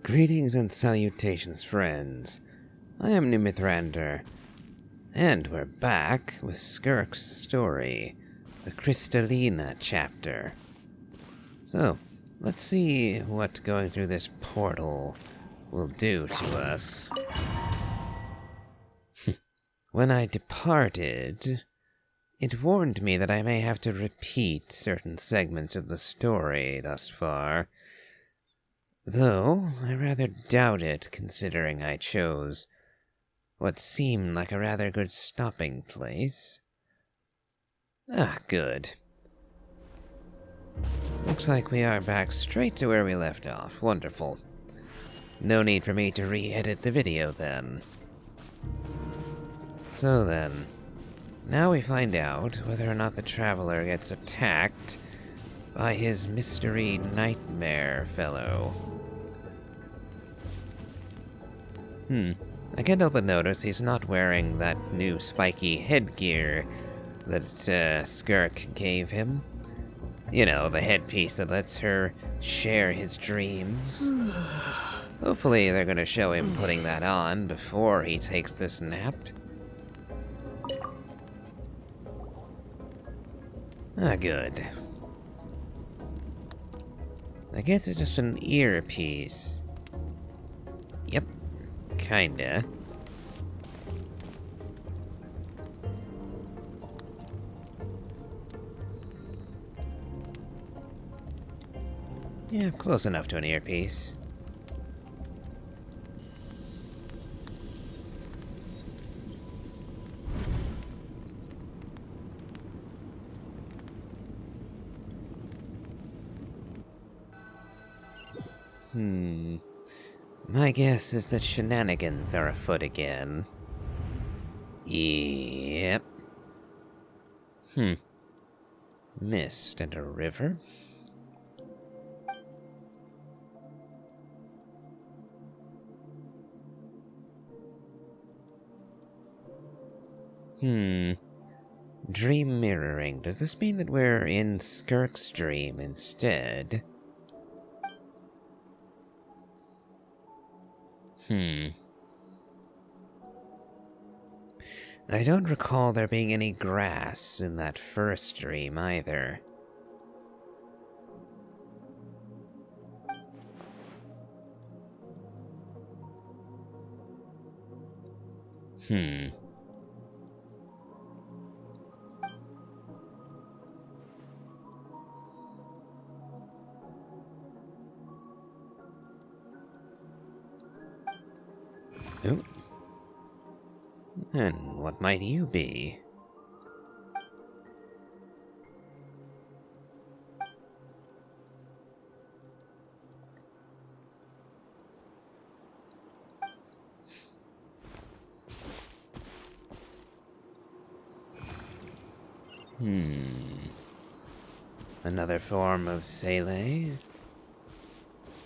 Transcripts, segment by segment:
Greetings and salutations, friends. I am Nimithrander, and we're back with Skirk's story, the Crystallina chapter. So, let's see what going through this portal will do to us. When I departed, it warned me that I may have to repeat certain segments of the story thus far. Though, I rather doubt it, considering I chose what seemed like a rather good stopping place. Good. Looks like we are back straight to where we left off. Wonderful. No need for me to re-edit the video, then. So then, now we find out whether or not the Traveler gets attacked by his mystery nightmare fellow. I can't help but notice he's not wearing that new spiky headgear that Skirk gave him. You know, the headpiece that lets her share his dreams. Hopefully they're gonna show him putting that on before he takes this nap. Good. I guess it's just an earpiece. Yep, kinda. Yeah, close enough to an earpiece. My guess is that shenanigans are afoot again. Yep. Mist and a river? Dream mirroring. Does this mean that we're in Skirk's dream instead? I don't recall there being any grass in that first dream either. Oh. And what might you be? Another form of Sele?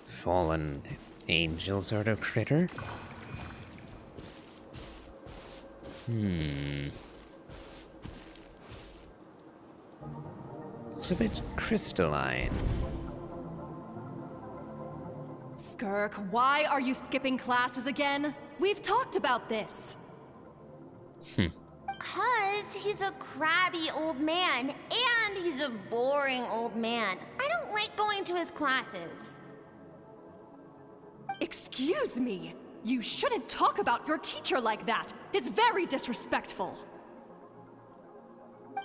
Fallen angel sort of critter? Looks a bit crystalline. Skirk, why are you skipping classes again? We've talked about this. 'Cause he's a crabby old man, and he's a boring old man. I don't like going to his classes. Excuse me. You shouldn't talk about your teacher like that. It's very disrespectful.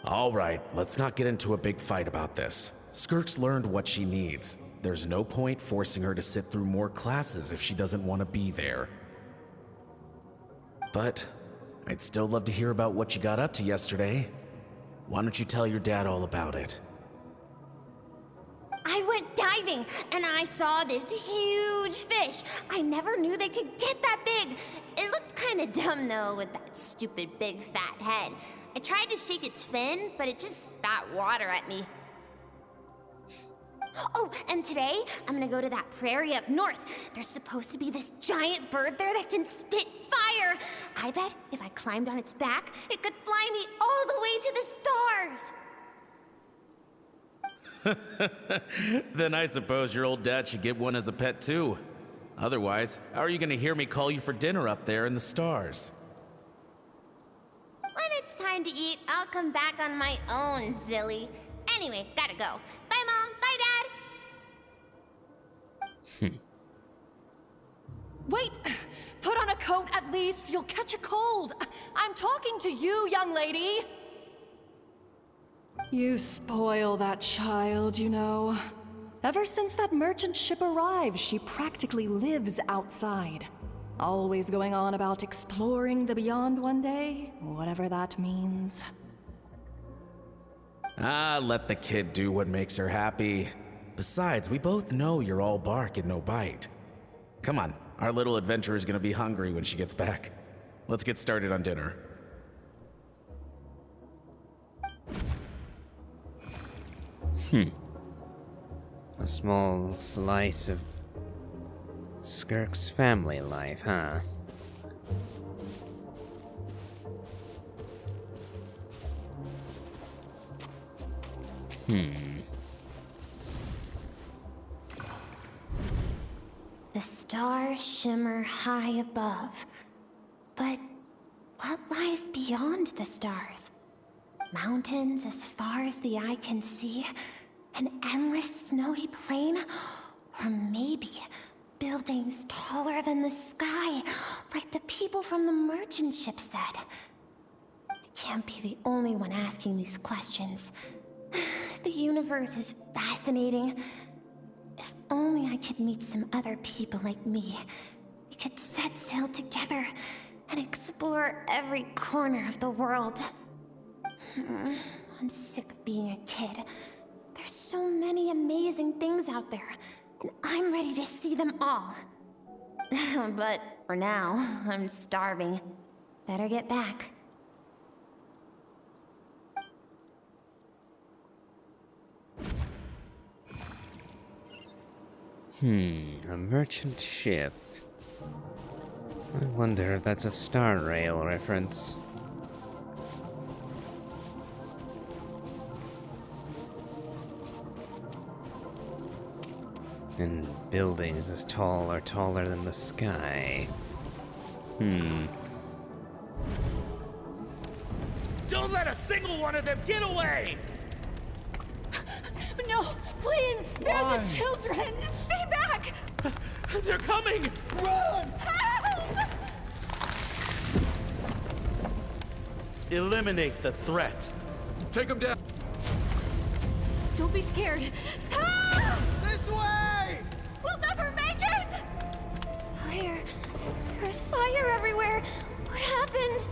All right, let's not get into a big fight about this. Skirk's learned what she needs. There's no point forcing her to sit through more classes if she doesn't want to be there. But I'd still love to hear about what you got up to yesterday. Why don't you tell your dad all about it? I went diving, and I saw this huge fish. I never knew they could get that big. It looked kind of dumb, though, with that stupid big fat head. I tried to shake its fin, but it just spat water at me. Oh, and today, I'm gonna go to that prairie up north. There's supposed to be this giant bird there that can spit fire. I bet if I climbed on its back, it could fly me all the way to the stars. Then I suppose your old dad should get one as a pet too. Otherwise, how are you gonna hear me call you for dinner up there in the stars? When it's time to eat, I'll come back on my own, Zilly. Anyway, gotta go. Bye, Mom. Bye, Dad. Wait! Put on a coat at least. You'll catch a cold. I'm talking to you, young lady. You spoil that child, you know. Ever since that merchant ship arrived, she practically lives outside. Always going on about exploring the beyond one day, whatever that means. Let the kid do what makes her happy. Besides, we both know you're all bark and no bite. Come on, our little adventurer is gonna be hungry when she gets back. Let's get started on dinner. A small slice of Skirk's family life, huh? The stars shimmer high above. But what lies beyond the stars? Mountains as far as the eye can see? An endless snowy plain? Or maybe buildings taller than the sky, like the people from the merchant ship said? I can't be the only one asking these questions. The universe is fascinating. If only I could meet some other people like me. We could set sail together and explore every corner of the world. I'm sick of being a kid. There's so many amazing things out there, and I'm ready to see them all. But for now, I'm starving. Better get back. A merchant ship. I wonder if that's a Star Rail reference. And buildings as tall or taller than the sky. Don't let a single one of them get away! No, please, spare the children! Stay back! They're coming! Run! Help! Eliminate the threat. Take them down! Don't be scared. Help! This way! We'll never make it! Fire. There's fire everywhere. What happened?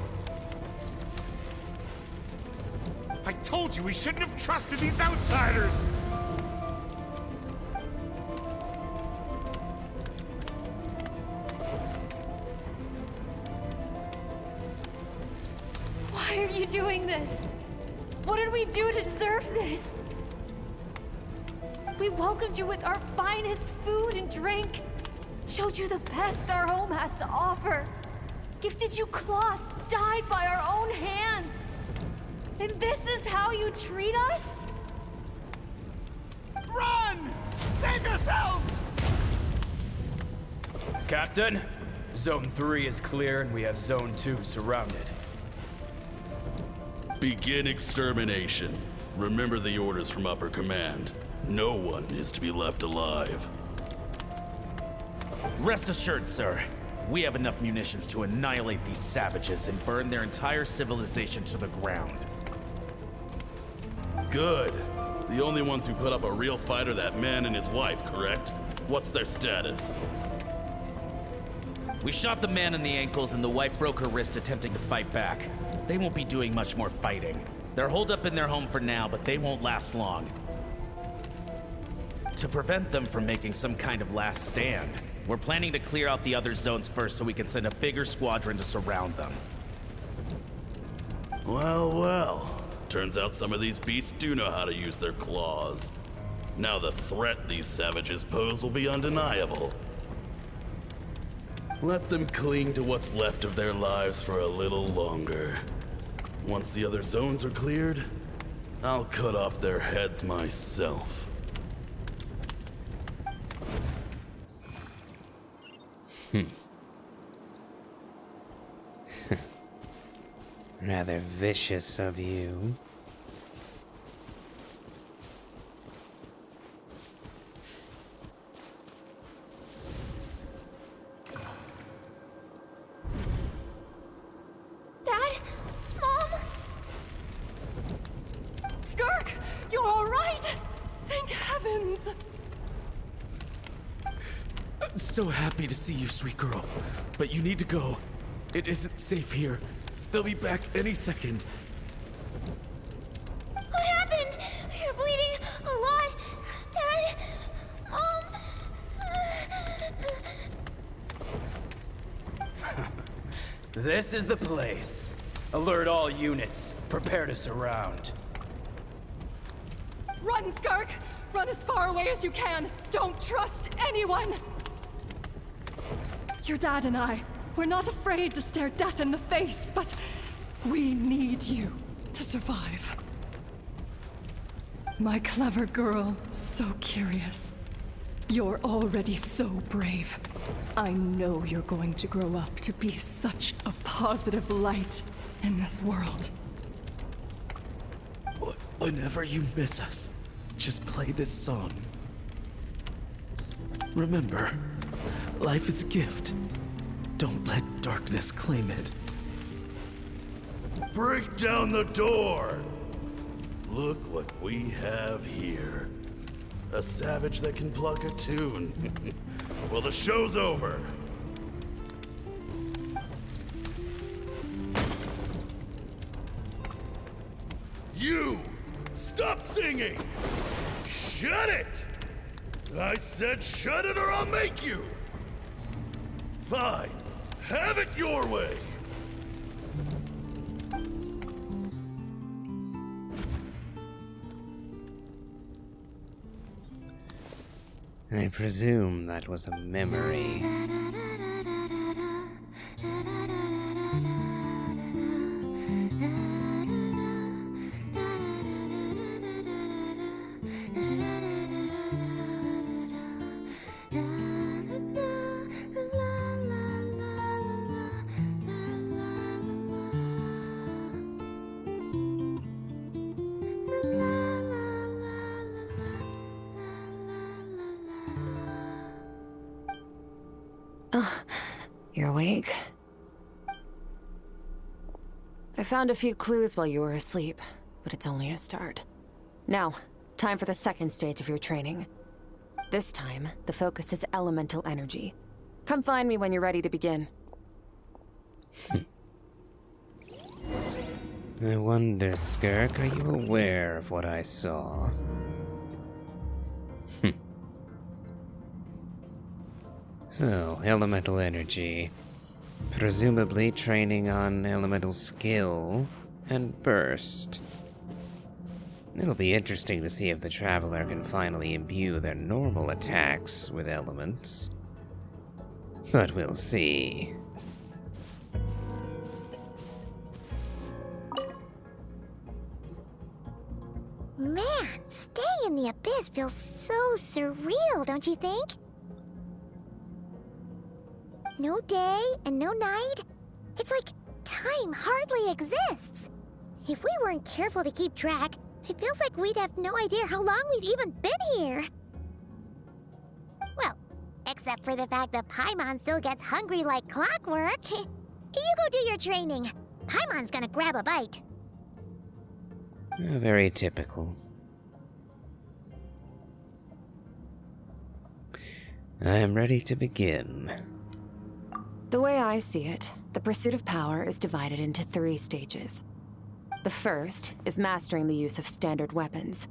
I told you we shouldn't have trusted these outsiders! Why are you doing this? What did we do to deserve this? We welcomed you with our finest food and drink, showed you the best our home has to offer, gifted you cloth dyed by our own hands. And this is how you treat us? Run! Save yourselves! Captain, Zone 3 is clear and we have Zone 2 surrounded. Begin extermination. Remember the orders from upper command. No one is to be left alive. Rest assured, sir. We have enough munitions to annihilate these savages and burn their entire civilization to the ground. Good. The only ones who put up a real fight are that man and his wife, correct? What's their status? We shot the man in the ankles and the wife broke her wrist attempting to fight back. They won't be doing much more fighting. They're holed up in their home for now, but they won't last long. To prevent them from making some kind of last stand, we're planning to clear out the other zones first so we can send a bigger squadron to surround them. Well, well. Turns out some of these beasts do know how to use their claws. Now the threat these savages pose will be undeniable. Let them cling to what's left of their lives for a little longer. Once the other zones are cleared, I'll cut off their heads myself. Rather vicious of you. Dad? Mom? Skirk, you're all right? Thank heavens. I'm so happy to see you, sweet girl. But you need to go. It isn't safe here. They'll be back any second. What happened? You're bleeding a lot. Dad? Mom? This is the place. Alert all units. Prepare to surround. Run, Skirk! Run as far away as you can! Don't trust anyone! Your dad and I, we're not afraid to stare death in the face, but we need you to survive. My clever girl, so curious. You're already so brave. I know you're going to grow up to be such a positive light in this world. Whenever you miss us, just play this song. Remember, life is a gift. Don't let darkness claim it. Break down the door! Look what we have here. A savage that can pluck a tune. Well, the show's over. You! Stop singing! Shut it! I said shut it or I'll make you! Fine. Have it your way! I presume that was a memory. You're awake? I found a few clues while you were asleep, but it's only a start. Now, time for the second stage of your training. This time, the focus is elemental energy. Come find me when you're ready to begin. I wonder, Skirk, are you aware of what I saw? So, elemental energy. Presumably training on elemental skill and burst. It'll be interesting to see if the Traveler can finally imbue their normal attacks with elements. But we'll see. Man, staying in the abyss feels so surreal, don't you think? No day and no night. It's like time hardly exists. If we weren't careful to keep track, it feels like we'd have no idea how long we've even been here. Well, except for the fact that Paimon still gets hungry like clockwork. You go do your training. Paimon's gonna grab a bite. Very typical. I am ready to begin. The way I see it, the pursuit of power is divided into 3 stages. The first is mastering the use of standard weapons.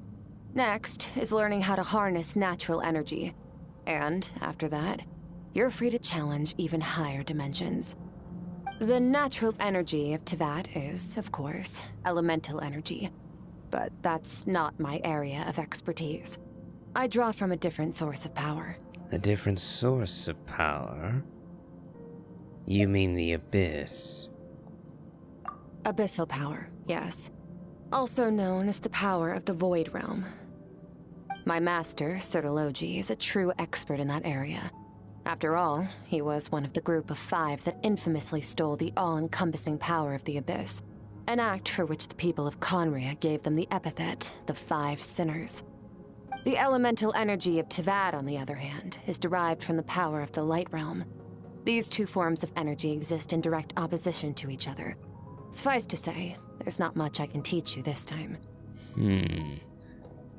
Next is learning how to harness natural energy. And after that, you're free to challenge even higher dimensions. The natural energy of Teyvat is, of course, elemental energy. But that's not my area of expertise. I draw from a different source of power. A different source of power? You mean the Abyss? Abyssal power, yes. Also known as the power of the Void Realm. My master, Sertologi, is a true expert in that area. After all, he was one of the group of 5 that infamously stole the all-encompassing power of the Abyss, an act for which the people of Conria gave them the epithet, the 5 Sinners. The elemental energy of Tivad, on the other hand, is derived from the power of the Light Realm. These 2 forms of energy exist in direct opposition to each other. Suffice to say, there's not much I can teach you this time.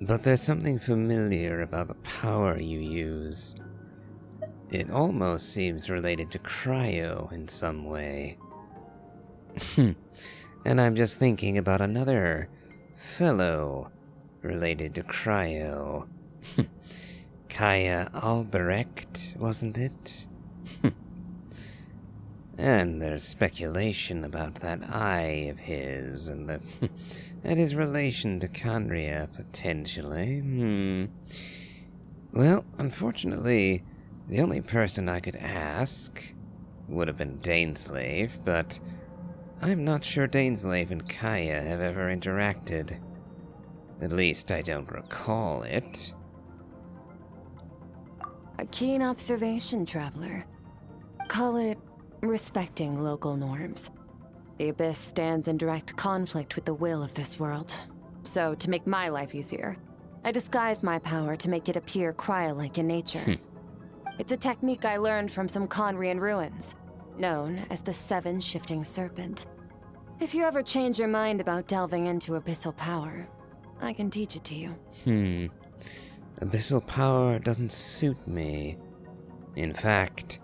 But there's something familiar about the power you use. It almost seems related to cryo in some way. And I'm just thinking about another fellow related to cryo. Kaya Albrecht, wasn't it? And there's speculation about that eye of his and his relation to Conria, potentially. Well, unfortunately, the only person I could ask would have been Daneslave, but I'm not sure Daneslave and Kaya have ever interacted. At least I don't recall it. A keen observation, traveler. Call it respecting local norms. The Abyss stands in direct conflict with the will of this world. So, to make my life easier, I disguise my power to make it appear cryo-like in nature. It's a technique I learned from some Conrian ruins, known as the 7 Shifting Serpent. If you ever change your mind about delving into abyssal power, I can teach it to you. Abyssal power doesn't suit me. In fact,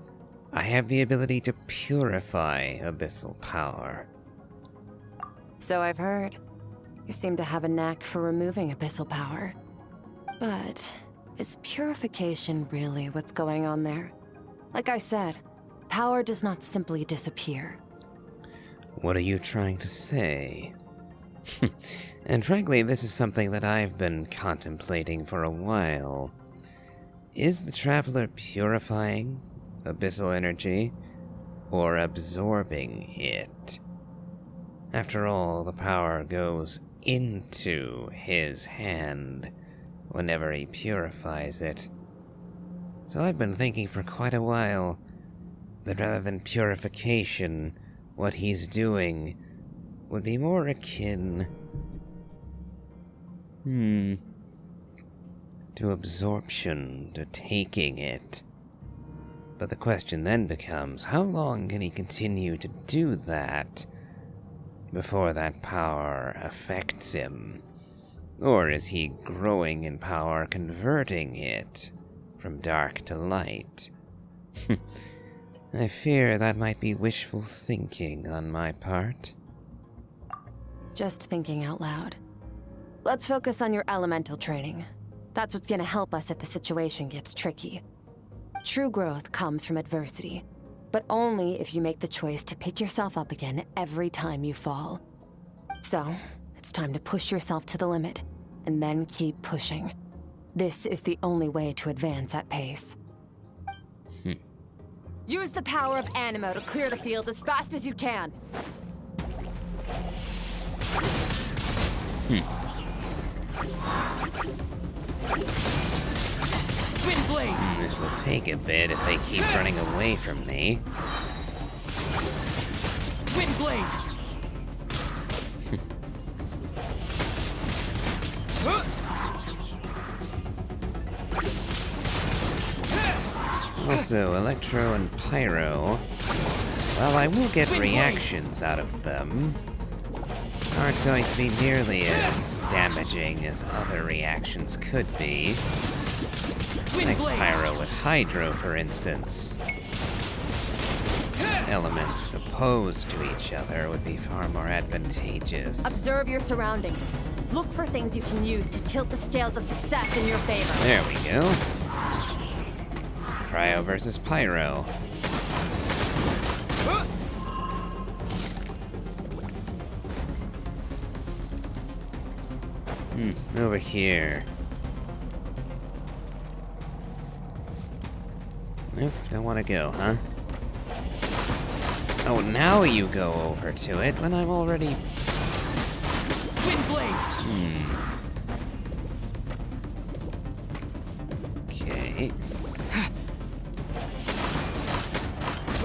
I have the ability to purify abyssal power. So I've heard. You seem to have a knack for removing abyssal power. But is purification really what's going on there? Like I said, power does not simply disappear. What are you trying to say? And frankly, this is something that I've been contemplating for a while. Is the Traveler purifying abyssal energy, or absorbing it? After all, the power goes into his hand whenever he purifies it. So I've been thinking for quite a while that rather than purification, what he's doing would be more akin to absorption, to taking it. But the question then becomes, how long can he continue to do that before that power affects him? Or is he growing in power, converting it from dark to light? I fear that might be wishful thinking on my part. Just thinking out loud. Let's focus on your elemental training. That's what's gonna help us if the situation gets tricky. True growth comes from adversity, but only if you make the choice to pick yourself up again every time you fall. So, it's time to push yourself to the limit, and then keep pushing. This is the only way to advance at pace. Use the power of Animo to clear the field as fast as you can. Windblade! This will take a bit if they keep running away from me. Windblade! Also, Electro and Pyro, while I will get reactions out of them, aren't going to be nearly as damaging as other reactions could be. Like Pyro with Hydro, for instance. Elements opposed to each other would be far more advantageous. Observe your surroundings. Look for things you can use to tilt the scales of success in your favor. There we go. Cryo versus Pyro. Over here. Nope, don't want to go, huh? Oh, now you go over to it when I'm already... Windblade! Okay.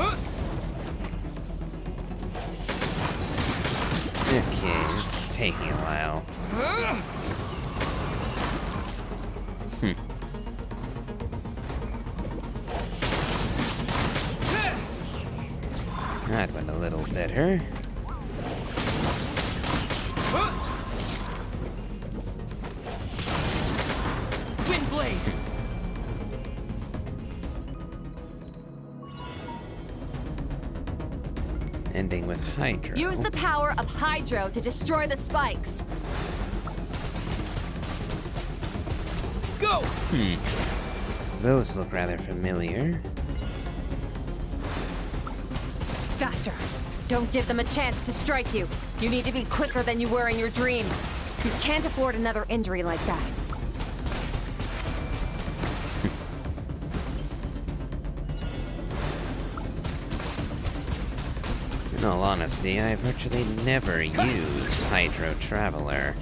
Okay, this is taking a while. That went a little better. Windblade! Ending with Hydro. Use the power of Hydro to destroy the spikes. Go! Those look rather familiar. Faster. Don't give them a chance to strike you. You need to be quicker than you were in your dream. You can't afford another injury like that. In all honesty, I virtually never used Hydro Traveler.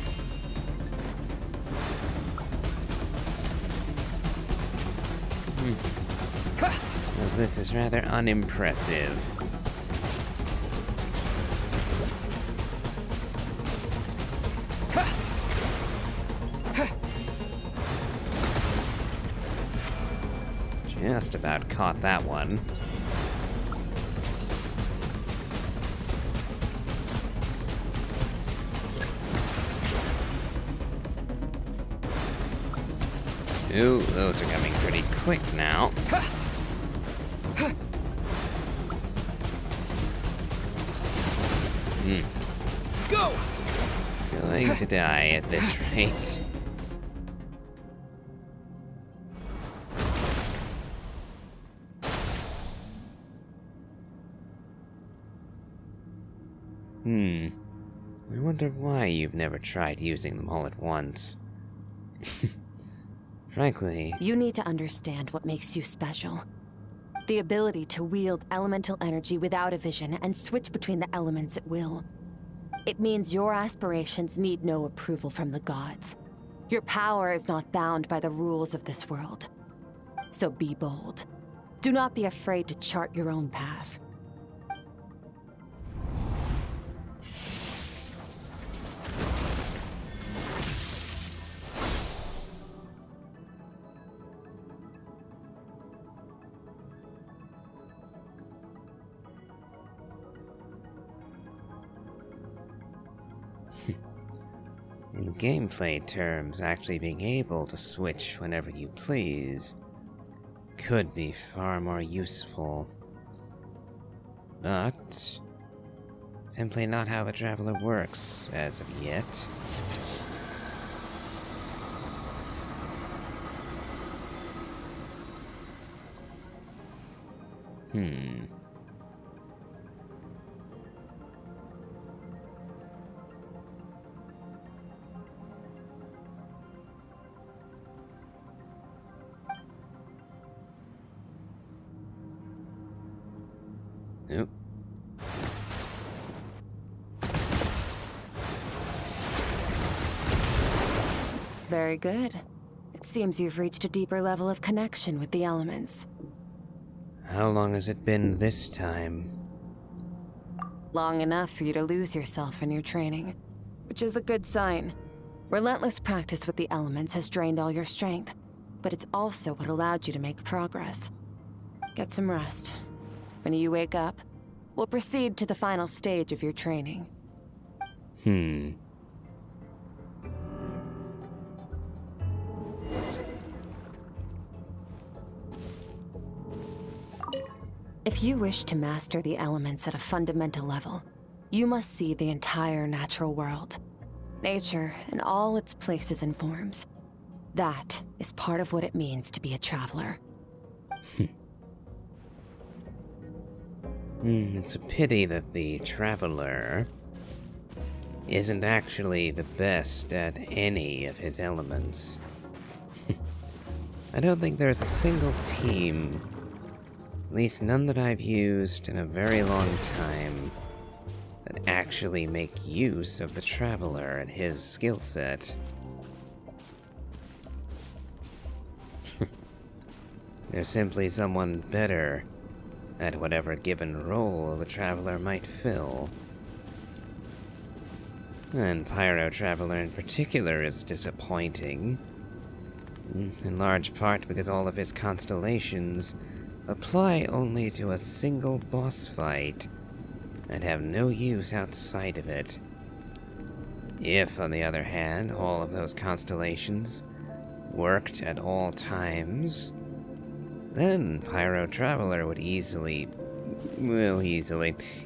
Because this is rather unimpressive. Just about caught that one. Ooh, those are coming pretty quick now. Go! Going to die at this rate. I wonder why you've never tried using them all at once. Frankly... You need to understand what makes you special. The ability to wield elemental energy without a vision and switch between the elements at will. It means your aspirations need no approval from the gods. Your power is not bound by the rules of this world. So be bold. Do not be afraid to chart your own path. In gameplay terms, actually being able to switch whenever you please could be far more useful. But simply not how the Traveler works as of yet. Nope. Very good. It seems you've reached a deeper level of connection with the elements. How long has it been this time? Long enough for you to lose yourself in your training, which is a good sign. Relentless practice with the elements has drained all your strength, but it's also what allowed you to make progress. Get some rest. When you wake up, we'll proceed to the final stage of your training. If you wish to master the elements at a fundamental level, you must see the entire natural world. Nature in all its places and forms. That is part of what it means to be a traveler. It's a pity that the Traveler isn't actually the best at any of his elements. I don't think there's a single team, at least none that I've used in a very long time, that actually make use of the Traveler and his skill set. There's simply someone better at whatever given role the traveler might fill. And Pyro Traveler in particular is disappointing, in large part because all of his constellations apply only to a single boss fight and have no use outside of it. If, on the other hand, all of those constellations worked at all times, then Pyro Traveler would easily,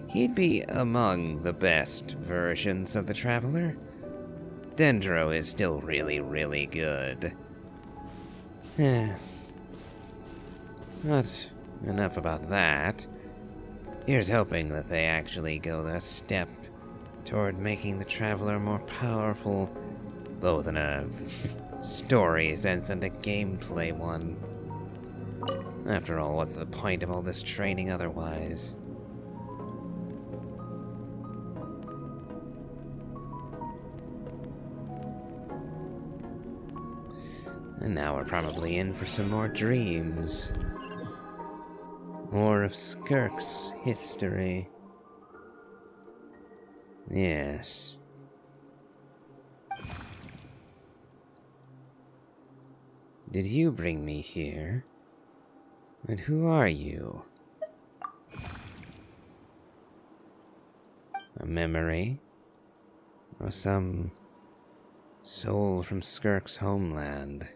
he'd be among the best versions of the Traveler. Dendro is still really good. But enough about that. Here's hoping that they actually go a step toward making the Traveler more powerful, both in a story sense and a gameplay one. After all, what's the point of all this training otherwise? And now we're probably in for some more dreams. More of Skirk's history. Yes. Did you bring me here? And who are you? A memory? Or some soul from Skirk's homeland?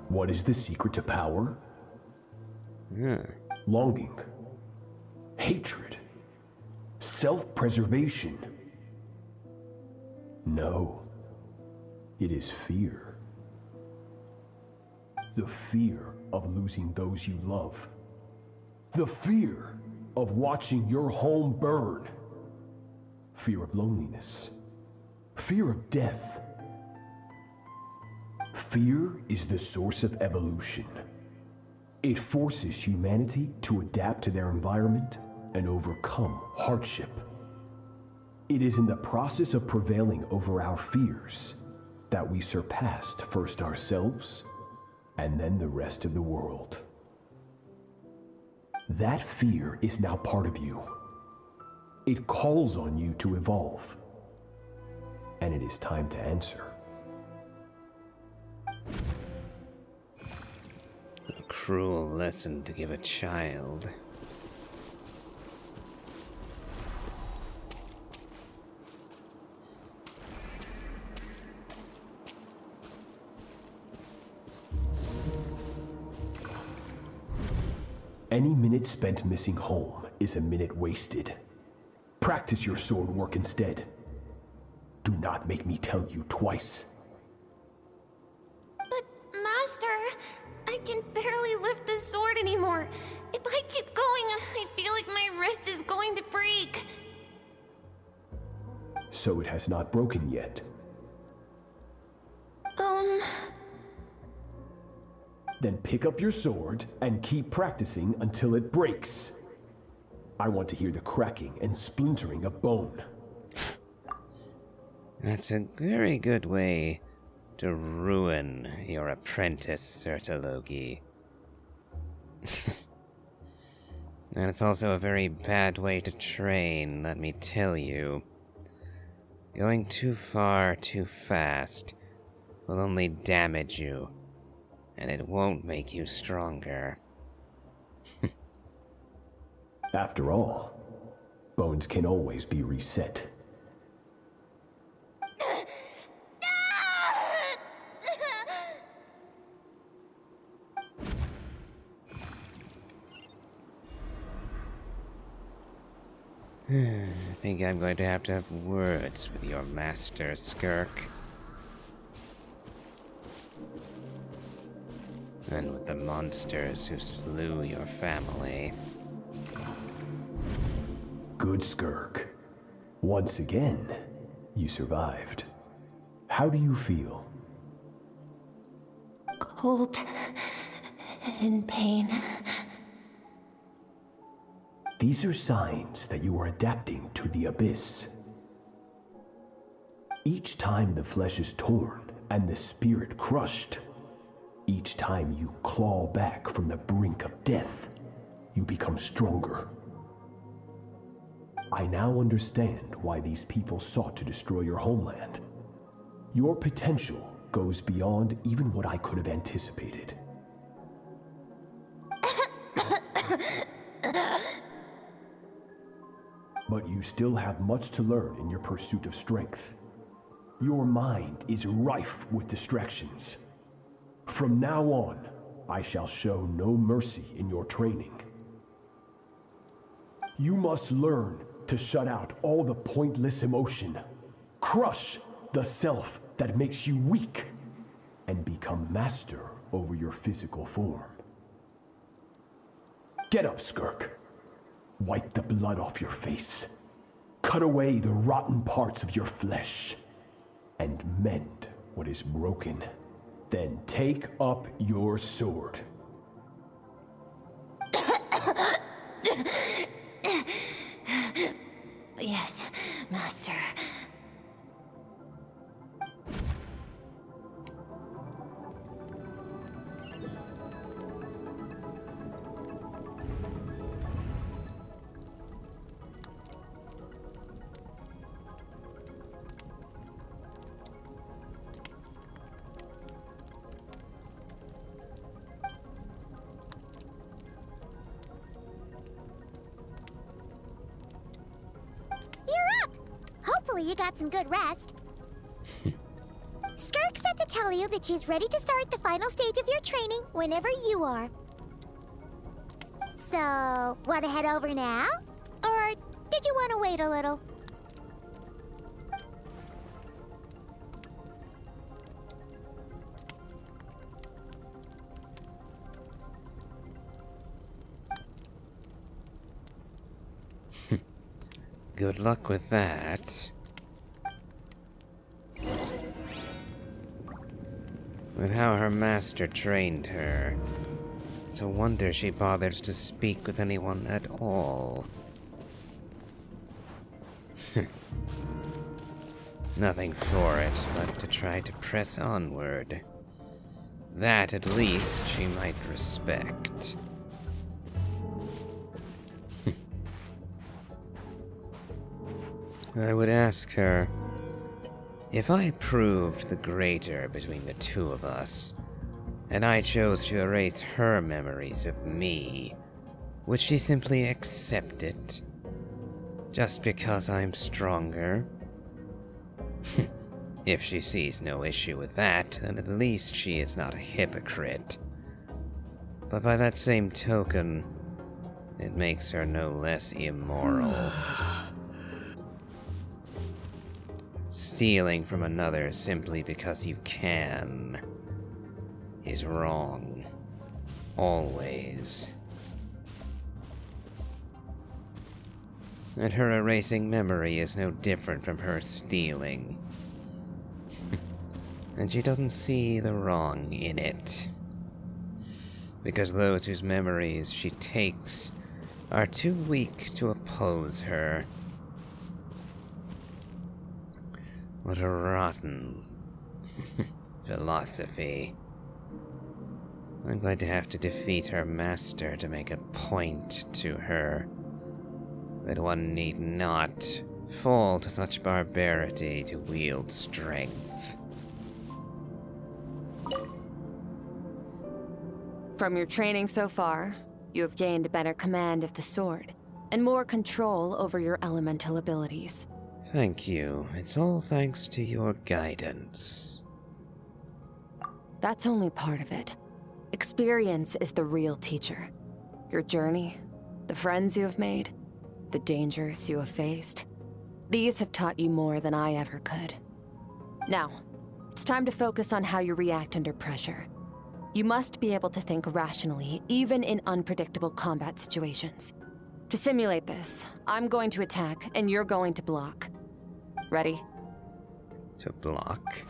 What is the secret to power? Longing, hatred, self-preservation. No, it is fear. The fear of losing those you love. The fear of watching your home burn. Fear of loneliness. Fear of death. Fear is the source of evolution. It forces humanity to adapt to their environment and overcome hardship. It is in the process of prevailing over our fears that we surpassed first ourselves and then the rest of the world. That fear is now part of you. It calls on you to evolve. And it is time to answer. A cruel lesson to give a child. Any minute spent missing home is a minute wasted. Practice your sword work instead. Do not make me tell you twice. But, Master, I can barely lift the sword anymore. If I keep going, I feel like my wrist is going to break. So it has not broken yet. Then pick up your sword and keep practicing until it breaks. I want to hear the cracking and splintering of bone. That's a very good way to ruin your apprentice, Sertologi. And it's also a very bad way to train, let me tell you. Going too far too fast will only damage you, and it won't make you stronger. After all, bones can always be reset. I think I'm going to have words with your master, Skirk. And with the monsters who slew your family. Good Skirk. Once again, you survived. How do you feel? cold and pain. These are signs that you are adapting to the abyss. Each time the flesh is torn and the spirit crushed, each time you claw back from the brink of death, you become stronger. I now understand why these people sought to destroy your homeland. Your potential goes beyond even what I could have anticipated. But you still have much to learn in your pursuit of strength. Your mind is rife with distractions. From now on, I shall show no mercy in your training. You must learn to shut out all the pointless emotion, crush the self that makes you weak, and become master over your physical form. Get up, Skirk. Wipe the blood off your face. Cut away the rotten parts of your flesh. And mend what is broken. Then take up your sword. Yes, Master. Hopefully you got some good rest. Skirk said to tell you that she's ready to start the final stage of your training whenever you are. So, want to head over now? Or did you want to wait a little? Good luck with that. With how her master trained her, it's a wonder she bothers to speak with anyone at all. Nothing for it but to try to press onward. That, at least, she might respect. I would ask her, if I proved the greater between the two of us, and I chose to erase her memories of me, would she simply accept it? Just because I'm stronger? If she sees no issue with that, then at least she is not a hypocrite. But by that same token, it makes her no less immoral. Stealing from another simply because you can is wrong. Always. And her erasing memory is no different from her stealing. And she doesn't see the wrong in it. Because those whose memories she takes are too weak to oppose her. What a rotten philosophy. I'm going to have to defeat her master to make a point to her that one need not fall to such barbarity to wield strength. From your training so far, you have gained a better command of the sword, and more control over your elemental abilities. Thank you. It's all thanks to your guidance. That's only part of it. Experience is the real teacher. Your journey, the friends you have made, the dangers you have faced. These have taught you more than I ever could. Now, it's time to focus on how you react under pressure. You must be able to think rationally, even in unpredictable combat situations. To simulate this, I'm going to attack, and you're going to block. Ready? To block?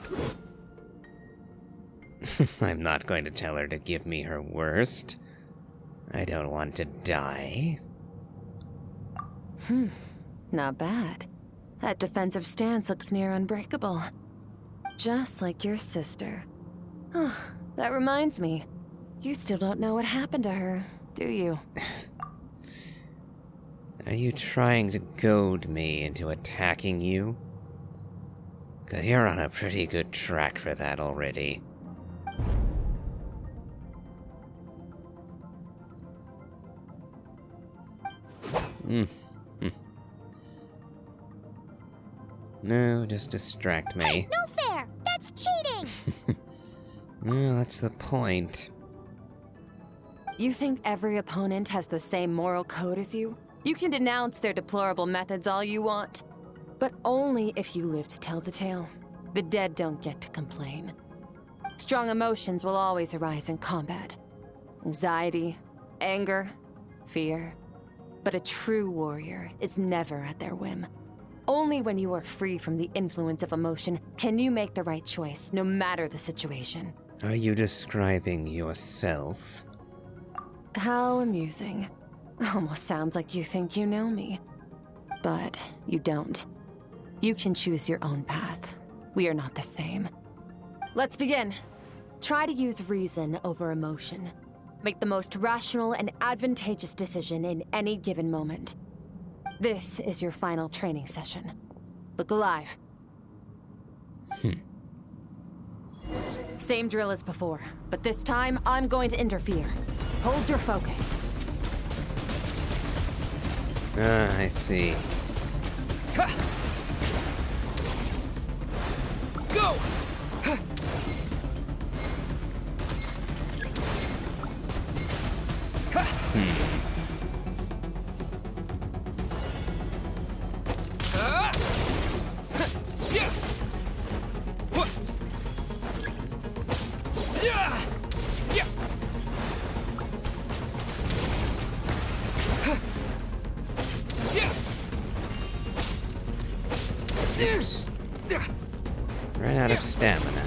I'm not going to tell her to give me her worst. I don't want to die. Not bad. That defensive stance looks near unbreakable. Just like your sister. Oh, that reminds me. You still don't know what happened to her, do you? Are you trying to goad me into attacking you? 'Cause you're on a pretty good track for that already. No, just distract me. Hey, no fair! That's cheating! No, that's the point. You think every opponent has the same moral code as you? You can denounce their deplorable methods all you want. But only if you live to tell the tale. The dead don't get to complain. Strong emotions will always arise in combat. Anxiety, anger, fear. But a true warrior is never at their whim. Only when you are free from the influence of emotion can you make the right choice, no matter the situation. Are you describing yourself? How amusing. Almost sounds like you think you know me. But you don't. You can choose your own path. We are not the same. Let's begin. Try to use reason over emotion. Make the most rational and advantageous decision in any given moment. This is your final training session. Look alive. Same drill as before, but this time I'm going to interfere. Hold your focus. Ah, I see. Go! Ran out of stamina.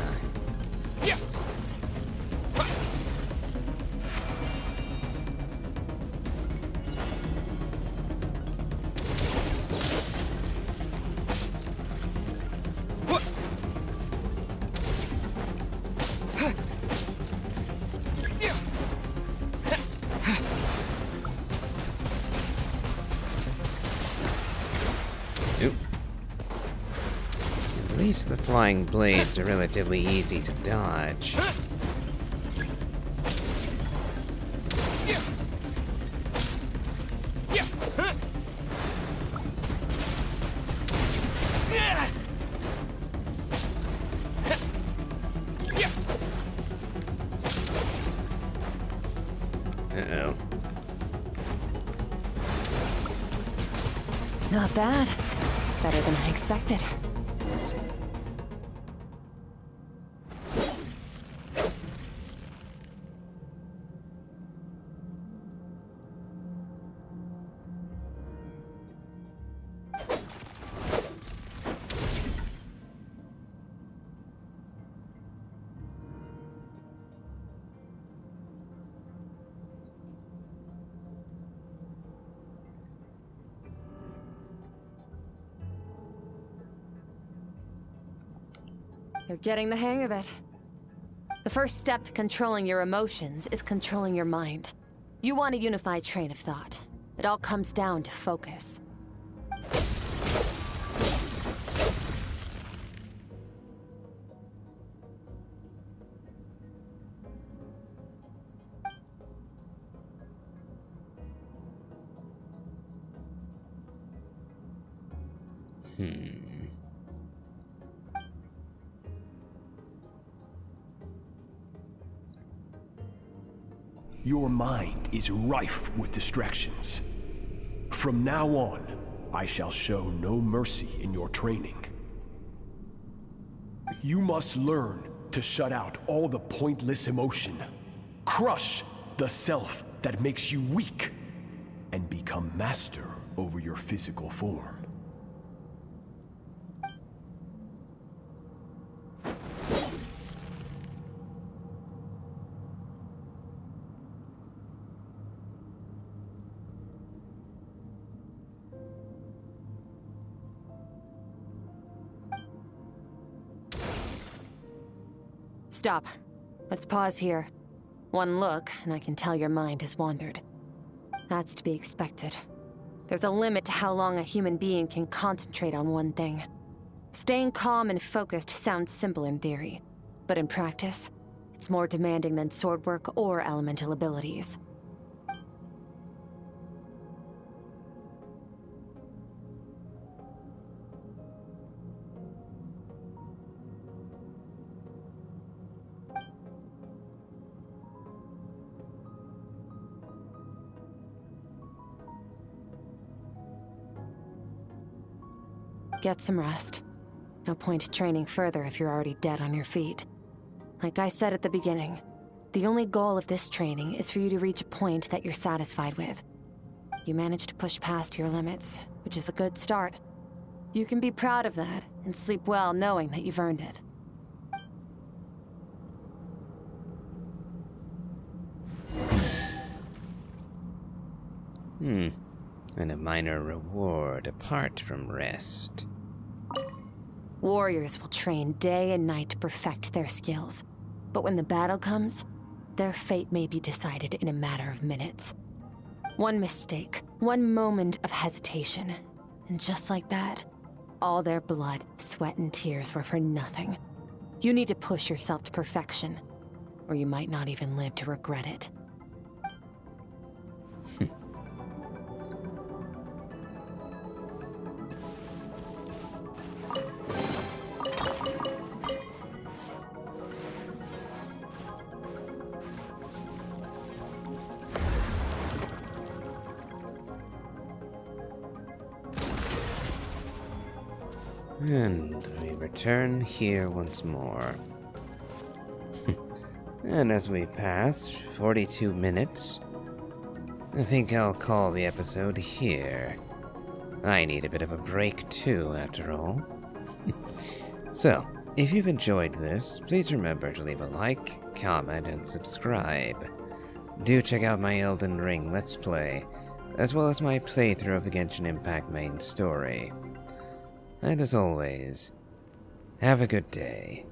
Oop. At least the flying blades are relatively easy to dodge. Uh-oh. Not bad. Better than I expected. You're getting the hang of it. The first step to controlling your emotions is controlling your mind. You want a unified train of thought. It all comes down to focus. Your mind is rife with distractions. From now on, I shall show no mercy in your training. You must learn to shut out all the pointless emotion, crush the self that makes you weak, and become master over your physical form. Stop. Let's pause here. One look, and I can tell your mind has wandered. That's to be expected. There's a limit to how long a human being can concentrate on one thing. Staying calm and focused sounds simple in theory, but in practice, it's more demanding than sword work or elemental abilities. Get some rest. No point training further if you're already dead on your feet. Like I said at the beginning, the only goal of this training is for you to reach a point that you're satisfied with. You managed to push past your limits, which is a good start. You can be proud of that and sleep well knowing that you've earned it. And a minor reward apart from rest. Warriors will train day and night to perfect their skills. But when the battle comes, their fate may be decided in a matter of minutes. One mistake, one moment of hesitation, and just like that, all their blood, sweat, and tears were for nothing. You need to push yourself to perfection, or you might not even live to regret it. And we return here once more. And as we pass 42 minutes, I think I'll call the episode here. I need a bit of a break too, after all. So, if you've enjoyed this, please remember to leave a like, comment, and subscribe. Do check out my Elden Ring Let's Play, as well as my playthrough of the Genshin Impact main story. And as always, have a good day.